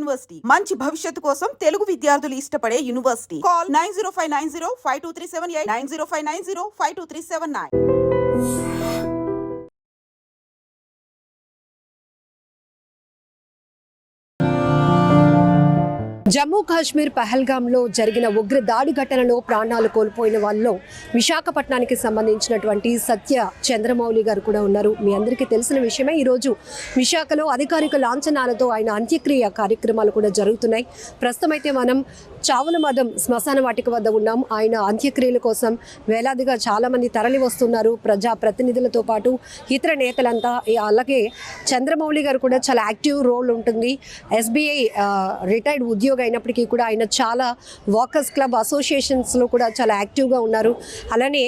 University మంచి భవిష్యత్తు కోసం తెలుగు విద్యార్థులు ఇష్టపడే యూనివర్సిటీ. కాల్ 9059052378 9059052379. జమ్మూ కాశ్మీర్ పహల్గామ్లో జరిగిన ఉగ్ర దాడి ఘటనలో ప్రాణాలు కోల్పోయిన వాళ్ళలో విశాఖపట్నానికి సంబంధించినటువంటి సత్య చంద్రమౌళి గారు కూడా ఉన్నారు. మీ అందరికీ తెలిసిన విషయమే. ఈరోజు విశాఖలో అధికారిక లాంఛనాలతో ఆయన అంత్యక్రియ కార్యక్రమాలు కూడా జరుగుతున్నాయి. ప్రస్తుతం అయితే మనం చావుల మదం శ్మశాన వాటిక వద్ద ఉన్నాం. ఆయన అంత్యక్రియల కోసం వేలాదిగా చాలామంది తరలి వస్తున్నారు. ప్రజా ప్రతినిధులతో పాటు ఇతర నేతలంతా. అలాగే చంద్రమౌళి గారు కూడా చాలా యాక్టివ్ రోల్ ఉంటుంది. SBI రిటైర్డ్ ఉద్యోగి అయినప్పటికీ కూడా ఆయన చాలా వాకర్స్ క్లబ్ అసోసియేషన్స్లో కూడా చాలా యాక్టివ్గా ఉన్నారు. అలానే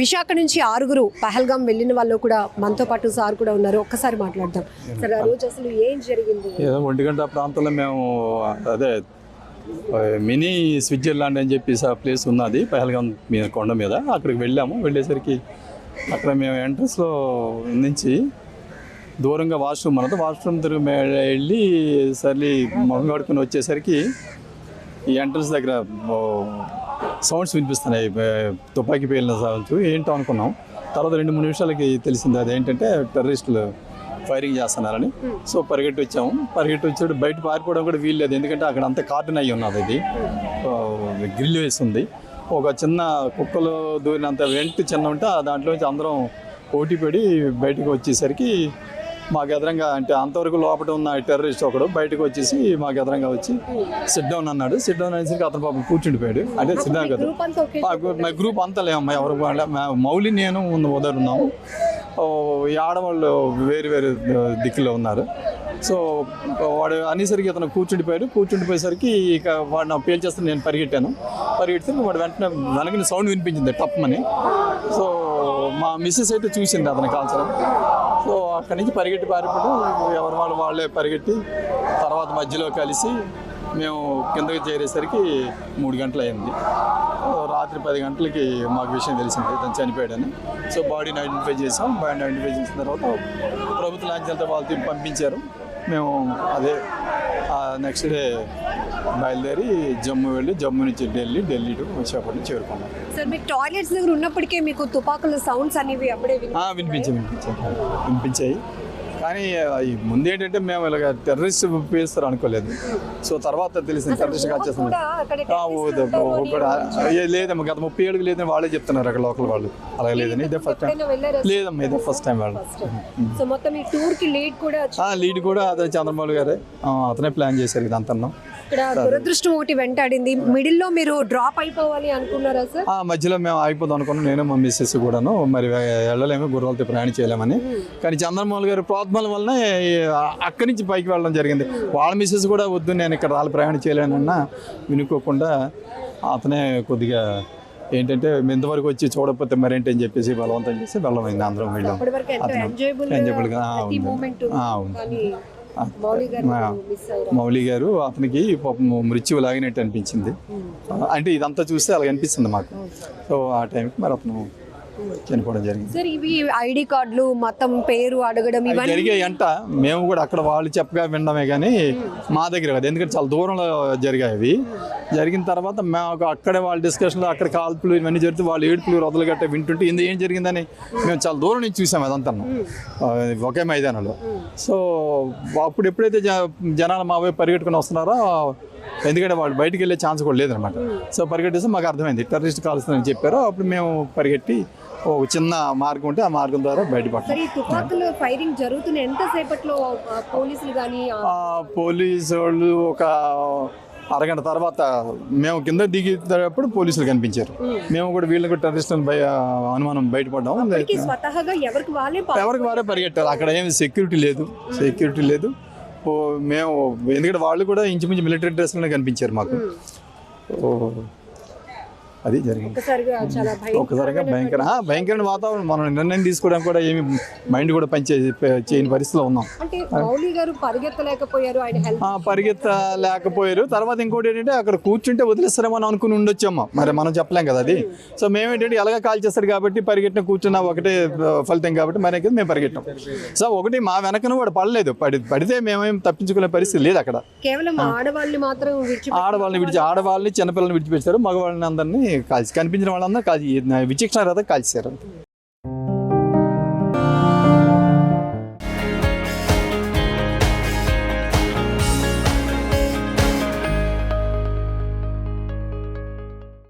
విశాఖ నుంచి 6 పహల్గాం వెళ్ళిన వాళ్ళు కూడా మనతో పాటు సార్ కూడా ఉన్నారు. ఒక్కసారి మాట్లాడదాం సార్. ఆ రోజు అసలు ఏం జరిగింది? 1 గంట ప్రాంతంలో మేము అదే మినీ స్విట్జర్లాండ్ అని చెప్పి ప్లేస్ ఉన్నది పహల్గాం మీద కొండ మీద. అక్కడికి వెళ్ళాము. వెళ్ళేసరికి అక్కడ మేము ఎంట్రన్స్లో నుంచి దూరంగా వాష్రూమ్ ఉన్నది. వాష్రూమ్ తిరిగి వెళ్ళి సర్లీ మొహం కడుకుని వచ్చేసరికి ఈ ఎంట్రన్స్ దగ్గర సౌండ్స్ వినిపిస్తున్నాయి, తుపాకీ పేలిన సౌండ్స్. ఏంటో అనుకున్నాం. తర్వాత 2-3 నిమిషాలకి తెలిసింది అదేంటంటే టెర్రరిస్టులు ఫైరింగ్ చేస్తున్నారని. సో పరిగెట్టి వచ్చాము. పరిగెట్టి వచ్చేటప్పుడు బయట పారిపోవడం కూడా వీల్లేదు, ఎందుకంటే అక్కడ అంతా కార్టన్ అయ్యి ఉన్నది. ఇది గ్రిల్ వేస్తుంది. ఒక చిన్న కుక్కలు దూరినంత వెంట చిన్న ఉంటే దాంట్లోంచి అందరం పోటీ పడి బయటకు వచ్చేసరికి మాకు ఎదురంగా, అంటే అంతవరకు లోపల ఉన్న టెర్రరిస్ట్ ఒకడు బయటకు వచ్చేసి మాకు ఎదురంగా వచ్చి సిట్ డౌన్ అన్నాడు. సిట్ డౌన్ అనేసరికి అతను పాపం కూర్చుండిపోయాడు. అంటే సిట్ డౌన్ కదా, మా గ్రూప్ అంతా లేమమ్మా, ఎవరు మౌలి నేను ఉన్నాము. ఈ ఆడవాళ్ళు వేరు వేరు దిక్కులో ఉన్నారు. సో వాడు అనేసరికి అతను కూర్చుండిపోయేసరికి ఇక వాడు నా పేల్చేస్తాను. నేను పరిగెట్టాను. పరిగెడితే వాడు వెంటనే వెనకని సౌండ్ వినిపించింది టప్మని. సో మా మిస్సెస్ అయితే చూసింది అతను కాల్చడం. సో అక్కడి నుంచి పరిగెట్టి పారిపోవడం, ఎవరి వాళ్ళే పరిగెట్టి తర్వాత మధ్యలో కలిసి మేము కిందకి చేరేసరికి 3 గంటలు అయింది. రాత్రి 10 గంటలకి మాకు విషయం తెలిసింది ఇతను చనిపోయాడని. సో బాడీని ఐడెంటిఫై చేసాం. బాడీని ఐడెంటిఫై చేసిన తర్వాత ప్రభుత్వ లాంఛనాలతో వాళ్ళు పంపించారు. మేము అదే నెక్స్ట్ డే బయలుదేరి జమ్మూ వెళ్ళి, జమ్మూ నుంచి ఢిల్లీ టు విశాఖపట్నం చేరుకున్నాం. సార్ మీకు టాయిలెట్స్ దగ్గర ఉన్నప్పటికీ మీకు తుపాకుల సౌండ్స్ అనేవి అప్పుడే వినిపించాయి. కానీ ముందు ఏంటంటే మేము ఇలాగ టెర్రరిస్ట్ పేస్తారు అనుకోలేదు. సో తర్వాత తెలిసింది టెర్రరిస్ట్ వచ్చేస్తుంది. లేదమ్మా, గత 30 ఏళ్ళకి లేదని వాళ్ళే చెప్తున్నారు అక్కడ లోకల్ వాళ్ళు. అలాగే లేదని ఇదే ఫస్ట్ టైం. లేదమ్మా, ఇదే ఫస్ట్ టైం వాళ్ళు. లీడ్ కూడా అతను చంద్రబాబు గారే, అతనే ప్లాన్ చేశారు ఇదంతా. దురదృష్టం ఒకటి వెంటాడింది. మిడిల్ లో మీరు డ్రాప్ అయిపోవాలి అనుకున్నారా సార్? మధ్యలో మేము అయిపోదాం అనుకున్నాం, నేను మా మిస్సెస్ కూడాను. మరి వెళ్ళలేము, గుర్రాలతో ప్రయాణం చేయలేమని. కానీ చంద్రబాబు గారు ప్రార్థనల వలన అక్కడి నుంచి పైకి వెళ్ళడం జరిగింది. వాళ్ళ మిస్సెస్ కూడా వద్దు, నేను ఇక్కడ రాళ్ళు ప్రయాణం చేయలేనన్నా వినుకోకుండా అతనే కొద్దిగా ఏంటంటే ఇంతవరకు వచ్చి చూడకపోతే మరేంటి అని చెప్పేసి బలవంతం చేసి వెళ్ళమైంది. అందరం వెళ్ళాం. ఎంజాయబుల్గా ఉంది. మౌలి గారు అతనికి మృత్యువు లాగినట్టు అనిపించింది. అంటే ఇదంతా చూస్తే అలాగ అనిపిస్తుంది మాకు. సో ఆ టైంకి మరి అతను చనిపోవడం జరిగింది. సార్ ఇవి ఐడి కార్డులు మొత్తం పేరు అడగడం జరిగాయంట. మేము కూడా అక్కడ వాళ్ళు చెప్పగా వినడమే కానీ మా దగ్గర కదా, ఎందుకంటే చాలా దూరంలో జరిగాయి అవి. జరిగిన తర్వాత మేము అక్కడే వాళ్ళ డిస్కషన్లో అక్కడ కాల్పులు ఇవన్నీ జరిగితే వాళ్ళు ఏడుపులు వదలు గట్ట వింటుంటే ఏం జరిగిందని మేము చాలా దూరం నుంచి చూసాము అదంతా ఒకే మైదానంలో. సో అప్పుడు ఎప్పుడైతే జనాలు మా వైపు పరిగెట్టుకుని వస్తున్నారో, ఎందుకంటే వాళ్ళు బయటికి వెళ్ళే ఛాన్స్ కూడా లేదనమాట. సో పరిగెట్టేస్తే మాకు అర్థమైంది టెర్రరిస్ట్ కాల్స్తుందని చెప్పారు. అప్పుడు మేము పరిగెట్టి ఒక చిన్న మార్గం ఉంటే ఆ మార్గం ద్వారా బయటపడ్డాం. పోలీసు వాళ్ళు ఒక అరగంట తర్వాత మేము కింద దిగేటప్పుడు పోలీసులు కనిపించారు. మేము కూడా వీళ్ళకి టెర్రరిస్టులు అనుమానం బయటపడ్డాం. ఎవరికి వారే పరిగెట్టారు. అక్కడ ఏమి సెక్యూరిటీ లేదు. మేము ఎందుకంటే వాళ్ళు కూడా ఇంచుమించు మిలిటరీ డ్రెస్లోనే కనిపించారు మాకు. అది జరిగింది. ఒక్కసారిగా చాలా ఒక్కసారిగా భయంకరమైన వాతావరణం. మనం నిర్ణయం తీసుకోవడానికి కూడా ఏమి మైండ్ కూడా చేయని పరిస్థితిలో ఉన్నాం. అంటే మౌలి గారు పరిగెత్తలేకపోయారు, ఆయన హెల్త్ పరిగెత్తలేకపోయారు. తర్వాత ఇంకోటి ఏంటంటే అక్కడ కూర్చుంటే వదిలేస్తారేమో అని అనుకుని ఉండొచ్చాము, మరి మనం చెప్పలేం కదా అది. సో మేమేంటంటే ఎలాగ కాల్ చేస్తారు కాబట్టి పరిగెట్టిన కూర్చున్నా ఒకటే ఫలితం కాబట్టి మరి మేము పరిగెట్టాం. సో ఒకటి మా వెనకన కూడా పడలేదు, పడితే మేమేం తప్పించుకునే పరిస్థితి లేదు అక్కడ. కేవలం ఆడవాళ్ళని మాత్రం ఆడవాళ్ళని చిన్నపిల్లల్ని విడిచిపెట్టారు, మగవాళ్ళని అందరినీ కాల్చి కనిపించిన వాళ్ళందరూ కాల్చి విచక్షణ రథ కాల్చారు.